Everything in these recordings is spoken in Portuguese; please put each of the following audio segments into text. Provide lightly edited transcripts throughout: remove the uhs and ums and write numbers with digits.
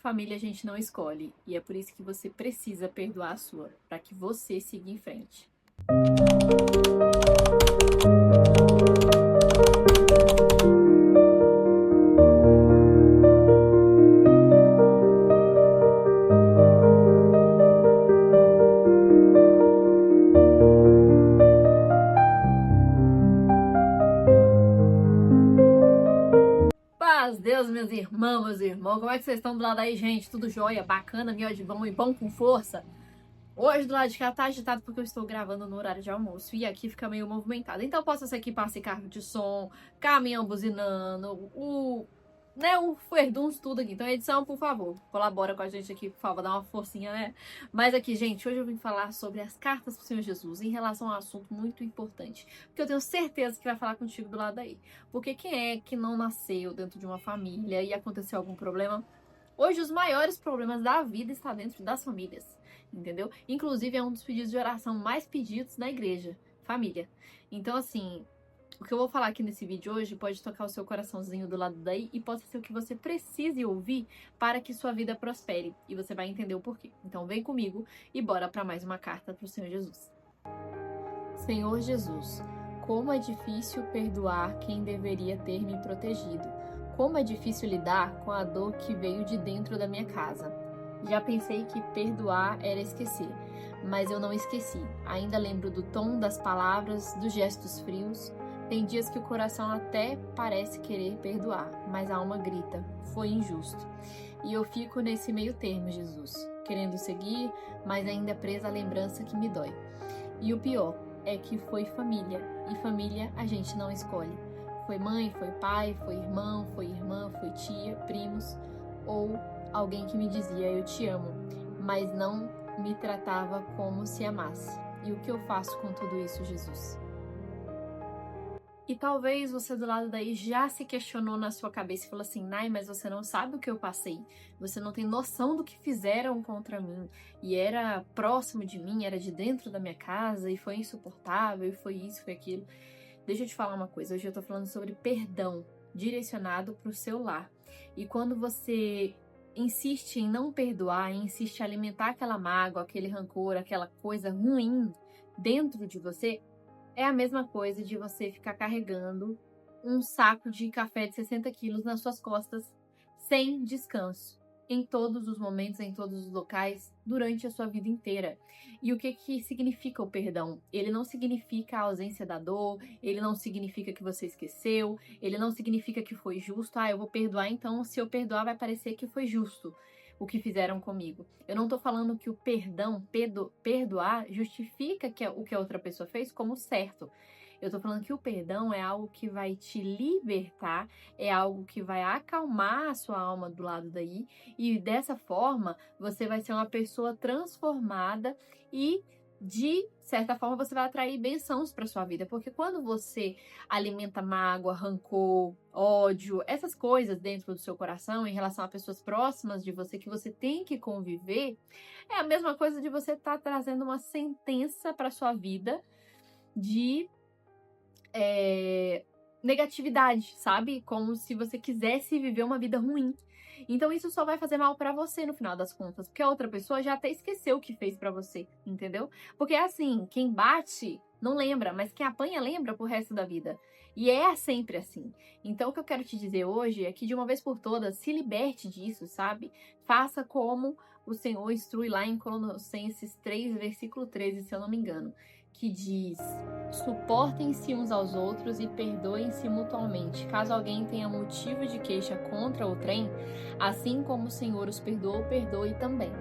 Família a gente não escolhe, e é por isso que você precisa perdoar a sua, para que você siga em frente. Paz, Deus, minhas irmãs, meus irmãos, como é que vocês estão do lado aí, gente? Tudo jóia, bacana, mió de bom e bom com força? Hoje do lado de cá tá agitado porque eu estou gravando no horário de almoço e aqui fica meio movimentado. Então possa ser que passe carro de som, caminhão buzinando, o Ferduns, tudo aqui. Então edição, por favor, colabora com a gente aqui, por favor, dá uma forcinha, né? Mas aqui, gente, hoje eu vim falar sobre as cartas pro Senhor Jesus em relação a um assunto muito importante. Porque eu tenho certeza que vai falar contigo do lado aí. Porque quem é que não nasceu dentro de uma família e aconteceu algum problema? Hoje os maiores problemas da vida estão dentro das famílias, entendeu? Inclusive é um dos pedidos de oração mais pedidos na igreja, família. Então assim, o que eu vou falar aqui nesse vídeo hoje pode tocar o seu coraçãozinho do lado daí e pode ser o que você precise ouvir para que sua vida prospere. E você vai entender o porquê. Então vem comigo e bora para mais uma carta para o Senhor Jesus. Senhor Jesus, como é difícil perdoar quem deveria ter me protegido. Como é difícil lidar com a dor que veio de dentro da minha casa. Já pensei que perdoar era esquecer, mas eu não esqueci. Ainda lembro do tom das palavras, dos gestos frios. Tem dias que o coração até parece querer perdoar, mas a alma grita, foi injusto. E eu fico nesse meio termo, Jesus, querendo seguir, mas ainda presa à lembrança que me dói. E o pior é que foi família, e família a gente não escolhe. Foi mãe, foi pai, foi irmão, foi irmã, foi tia, primos, ou alguém que me dizia eu te amo, mas não me tratava como se amasse. E o que eu faço com tudo isso, Jesus? E talvez você do lado daí já se questionou na sua cabeça e falou assim, Nai, mas você não sabe o que eu passei, você não tem noção do que fizeram contra mim, e era próximo de mim, era de dentro da minha casa, e foi insuportável, e foi isso, foi aquilo. Deixa eu te falar uma coisa, hoje eu tô falando sobre perdão direcionado pro seu lar. E quando você insiste em não perdoar, insiste em alimentar aquela mágoa, aquele rancor, aquela coisa ruim dentro de você, é a mesma coisa de você ficar carregando um saco de café de 60 quilos nas suas costas sem descanso, em todos os momentos, em todos os locais, durante a sua vida inteira. E o que significa o perdão? Ele não significa a ausência da dor, ele não significa que você esqueceu, ele não significa que foi justo. Eu vou perdoar, então se eu perdoar vai parecer que foi justo o que fizeram comigo. Eu não tô falando que o perdão, perdoar, justifica o que a outra pessoa fez como certo. Eu tô falando que o perdão é algo que vai te libertar, é algo que vai acalmar a sua alma do lado daí, e dessa forma você vai ser uma pessoa transformada e de certa forma você vai atrair bênçãos para sua vida, porque quando você alimenta mágoa, rancor, ódio, essas coisas dentro do seu coração em relação a pessoas próximas de você que você tem que conviver, é a mesma coisa de você estar trazendo uma sentença para sua vida de negatividade, sabe? Como se você quisesse viver uma vida ruim. Então isso só vai fazer mal pra você no final das contas, porque a outra pessoa já até esqueceu o que fez pra você, entendeu? Porque é assim, quem bate não lembra, mas quem apanha lembra pro resto da vida. E é sempre assim. Então o que eu quero te dizer hoje é que de uma vez por todas, se liberte disso, sabe? Faça como o Senhor instrui lá em Colossenses 3, versículo 13, se eu não me engano, que diz: suportem-se uns aos outros e perdoem-se mutuamente, caso alguém tenha motivo de queixa contra outrem, assim como o Senhor os perdoou, perdoe também.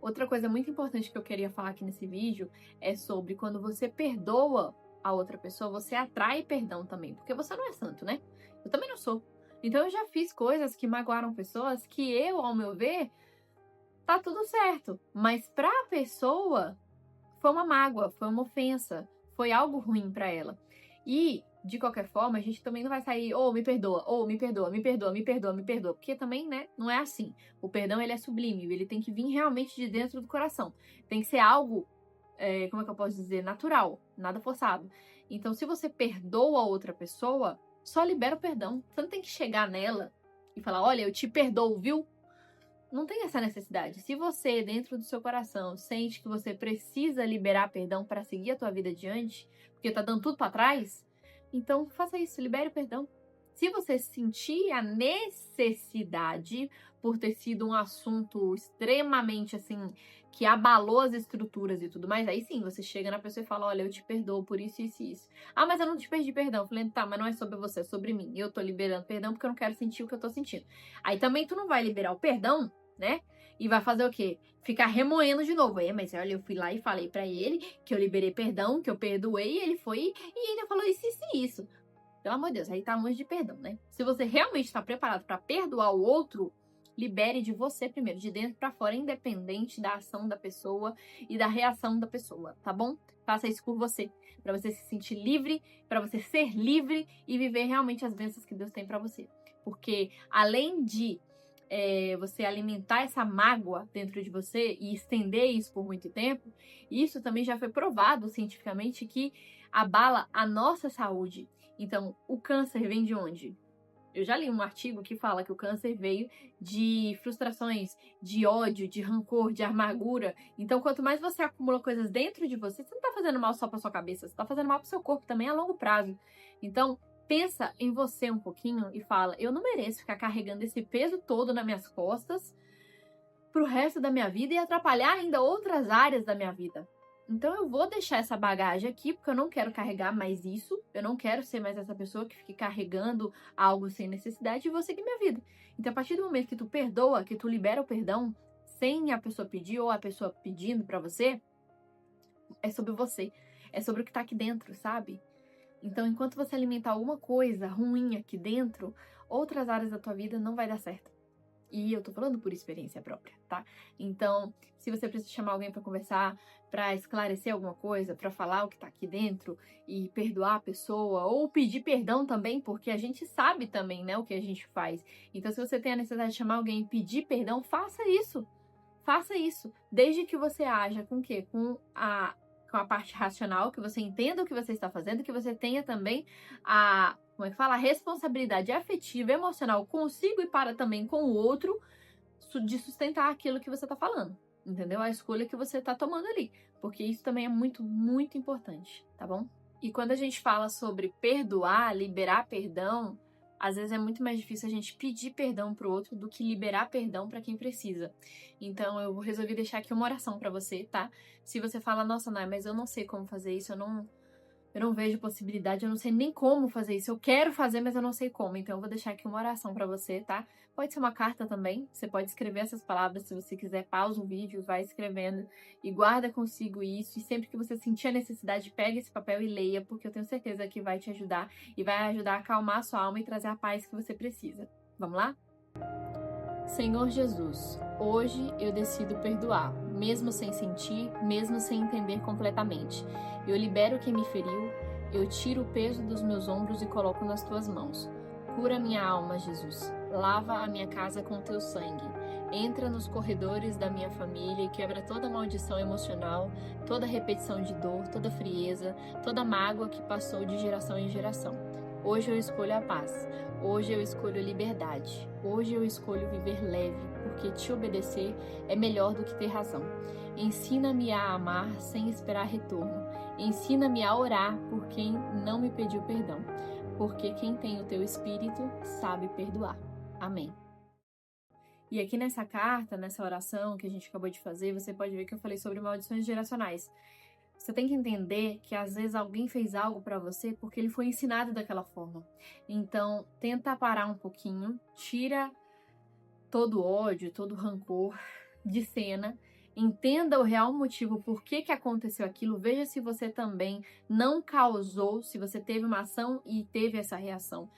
Outra coisa muito importante que eu queria falar aqui nesse vídeo é sobre quando você perdoa a outra pessoa, você atrai perdão também, porque você não é santo, né? Eu também não sou. Então eu já fiz coisas que magoaram pessoas que eu, ao meu ver, tá tudo certo, mas pra pessoa foi uma mágoa, foi uma ofensa, foi algo ruim pra ela. E, de qualquer forma, a gente também não vai sair, me perdoa, me perdoa, me perdoa, me perdoa, me perdoa, porque também, né, não é assim. O perdão, ele é sublime, ele tem que vir realmente de dentro do coração. Tem que ser algo, como é que eu posso dizer, natural, nada forçado. Então, se você perdoa outra pessoa, só libera o perdão. Você não tem que chegar nela e falar, olha, eu te perdoo, viu? não tem essa necessidade. Se você, dentro do seu coração, sente que você precisa liberar perdão para seguir a tua vida adiante, porque tá dando tudo para trás, então faça isso, libere o perdão. Se você sentir a necessidade por ter sido um assunto extremamente assim, que abalou as estruturas e tudo mais, aí sim, você chega na pessoa e fala, olha, eu te perdoo por isso, isso e isso. Ah, mas eu não te pedi perdão. Eu falei, tá, mas não é sobre você, é sobre mim. Eu tô liberando perdão porque eu não quero sentir o que eu tô sentindo. Aí também tu não vai liberar o perdão, né? E vai fazer o quê? Ficar remoendo de novo. É, mas olha, eu fui lá e falei pra ele que eu liberei perdão, que eu perdoei, e ele foi e ainda falou isso, isso e isso. Pelo amor de Deus, aí tá longe de perdão, né? Se você realmente está preparado para perdoar o outro, libere de você primeiro, de dentro para fora, independente da ação da pessoa e da reação da pessoa, tá bom? Faça isso por você, para você se sentir livre, para você ser livre e viver realmente as bênçãos que Deus tem para você. Porque além de você alimentar essa mágoa dentro de você e estender isso por muito tempo, isso também já foi provado cientificamente que abala a nossa saúde. Então, o câncer vem de onde? Eu já li um artigo que fala que o câncer veio de frustrações, de ódio, de rancor, de amargura. Então, quanto mais você acumula coisas dentro de você, você não tá fazendo mal só pra sua cabeça, você tá fazendo mal pro seu corpo também a longo prazo. Então, pensa em você um pouquinho e fala, eu não mereço ficar carregando esse peso todo nas minhas costas pro resto da minha vida e atrapalhar ainda outras áreas da minha vida. Então eu vou deixar essa bagagem aqui, porque eu não quero carregar mais isso. Eu não quero ser mais essa pessoa que fique carregando algo sem necessidade e vou seguir minha vida. Então a partir do momento que tu perdoa, que tu libera o perdão, sem a pessoa pedir ou a pessoa pedindo pra você, é sobre você. É sobre o que tá aqui dentro, sabe? Então enquanto você alimentar alguma coisa ruim aqui dentro, outras áreas da tua vida não vai dar certo. E eu tô falando por experiência própria, tá? Então, se você precisa chamar alguém pra conversar, pra esclarecer alguma coisa, pra falar o que tá aqui dentro e perdoar a pessoa, ou pedir perdão também, porque a gente sabe também, né, o que a gente faz. Então, se você tem a necessidade de chamar alguém e pedir perdão, faça isso. Faça isso. Desde que você haja com o quê? Com a parte racional, que você entenda o que você está fazendo, que você tenha também como é que fala? A responsabilidade afetiva, emocional consigo e para também com o outro de sustentar aquilo que você tá falando, entendeu? A escolha que você tá tomando ali, porque isso também é muito, muito importante, tá bom? E quando a gente fala sobre perdoar, liberar perdão, às vezes é muito mais difícil a gente pedir perdão pro outro do que liberar perdão para quem precisa. Então eu resolvi deixar aqui uma oração para você, tá? Se você fala, nossa, Nay, mas eu não sei como fazer isso, eu não vejo possibilidade, eu não sei nem como fazer isso. Eu quero fazer, mas eu não sei como. Então eu vou deixar aqui uma oração pra você, tá? Pode ser uma carta também. Você pode escrever essas palavras se você quiser. Pausa o vídeo, vai escrevendo e guarda consigo isso. E sempre que você sentir a necessidade, pega esse papel e leia, porque eu tenho certeza que vai te ajudar e vai ajudar a acalmar a sua alma e trazer a paz que você precisa. Vamos lá? Senhor Jesus, hoje eu decido perdoar, mesmo sem sentir, mesmo sem entender completamente. Eu libero quem me feriu, eu tiro o peso dos meus ombros e coloco nas tuas mãos. Cura minha alma, Jesus. Lava a minha casa com teu sangue. Entra nos corredores da minha família e quebra toda maldição emocional, toda repetição de dor, toda frieza, toda mágoa que passou de geração em geração. Hoje eu escolho a paz. Hoje eu escolho liberdade. Hoje eu escolho viver leve, porque te obedecer é melhor do que ter razão. Ensina-me a amar sem esperar retorno. Ensina-me a orar por quem não me pediu perdão, porque quem tem o teu espírito sabe perdoar. Amém. E aqui nessa carta, nessa oração que a gente acabou de fazer, você pode ver que eu falei sobre maldições geracionais. Você tem que entender que às vezes alguém fez algo pra você porque ele foi ensinado daquela forma. Então, tenta parar um pouquinho, tira todo o ódio, todo o rancor de cena, entenda o real motivo por que aconteceu aquilo, veja se você também não causou, se você teve uma ação e teve essa reação.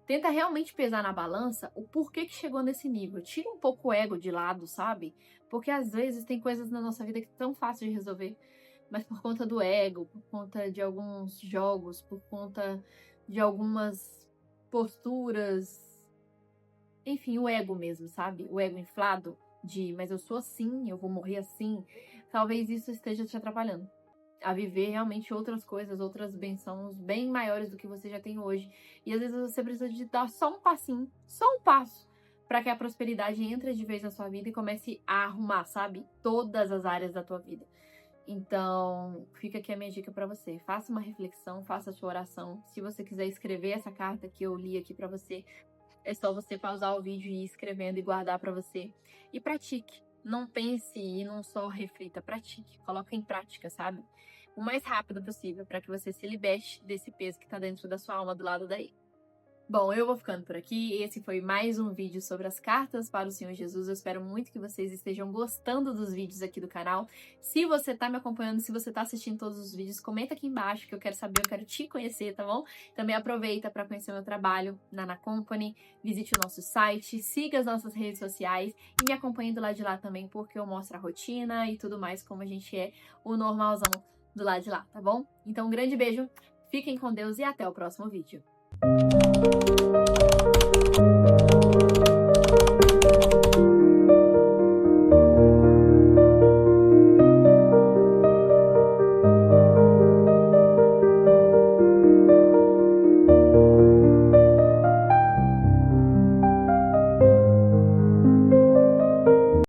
Tenta realmente pesar na balança o porquê que chegou nesse nível. Tira um pouco o ego de lado, sabe? Porque às vezes tem coisas na nossa vida que são fáceis de resolver, mas por conta do ego, por conta de alguns jogos, por conta de algumas posturas, enfim, o ego mesmo, sabe? O ego inflado mas eu sou assim, eu vou morrer assim. Talvez isso esteja te atrapalhando a viver realmente outras coisas, outras bênçãos bem maiores do que você já tem hoje. E às vezes você precisa de dar só um passinho, só um passo, para que a prosperidade entre de vez na sua vida e comece a arrumar, sabe? Todas as áreas da tua vida. Então, fica aqui a minha dica para você. Faça uma reflexão, faça a sua oração. Se você quiser escrever essa carta que eu li aqui para você, é só você pausar o vídeo e ir escrevendo e guardar para você. E pratique. Não pense e não só reflita, pratique. Coloque em prática, sabe? O mais rápido possível para que você se liberte desse peso que tá dentro da sua alma do lado daí. Bom, eu vou ficando por aqui. Esse foi mais um vídeo sobre as cartas para o Senhor Jesus. Eu espero muito que vocês estejam gostando dos vídeos aqui do canal. Se você tá me acompanhando, se você tá assistindo todos os vídeos, comenta aqui embaixo que eu quero saber, eu quero te conhecer, tá bom? Também aproveita para conhecer o meu trabalho na Ana Company, visite o nosso site, siga as nossas redes sociais e me acompanhe do lado de lá também, porque eu mostro a rotina e tudo mais, como a gente é o normalzão do lado de lá, tá bom? Então, um grande beijo, fiquem com Deus e até o próximo vídeo.